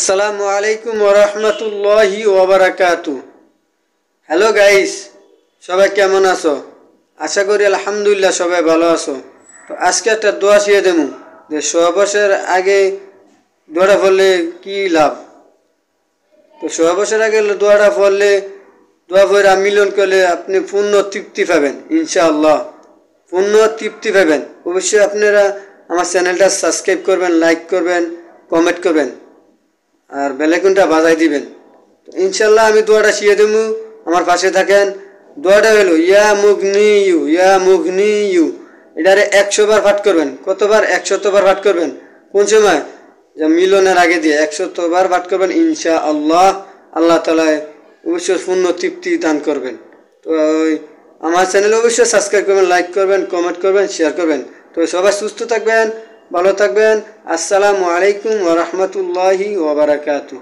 আসসালামু আলাইকুম ওরহমতুল্লাহি ওবারাকাতু। হ্যালো গাইস, সবাই কেমন আছো? আশা করি আলহামদুলিল্লাহ সবাই ভালো আছো। তো আজকে একটা দোয়া শিয়ে দেবো যে সহবাসের আগে দোয়াটা পড়লে কি লাভ। তো সহবাসের আগে দোয়াটা পড়লে, দোয়া পড়া মিলন করলে আপনি পূর্ণ তৃপ্তি পাবেন ইনশাআল্লাহ। পূর্ণ তৃপ্তি পাবেন। অবশ্যই আপনারা আমার চ্যানেলটা সাবস্ক্রাইব করবেন, লাইক করবেন, কমেন্ট করবেন আর বেল আইকনটা বাজাই দিবেন। ইনশাল্লাহ আমি দোয়াটা শিয়ে দেবো, আমার পাশে থাকেন। দোয়াটা হলো ইয়া মুগনি ইউ, ইয়া মুগনি ইউ। এটারে 100 বার পাঠ করবেন। কতবার? 100 বার পাঠ করবেন। কোন সময়? যে মিলনের আগে দিয়ে 100 বার পাঠ করবেন ইনশাআল্লাহ। আল্লাহ তাআলা অবশ্যই পূর্ণ তৃপ্তি দান করবেন। তো আমার চ্যানেল অবশ্যই সাবস্ক্রাইব করবেন, লাইক করবেন, কমেন্ট করবেন, শেয়ার করবেন। তো সবাই সুস্থ থাকবেন, ভালো থাকবেন। আসসালামু আলাইকুম ওয়া রাহমাতুল্লাহি ওয়া বারাকাতুহু।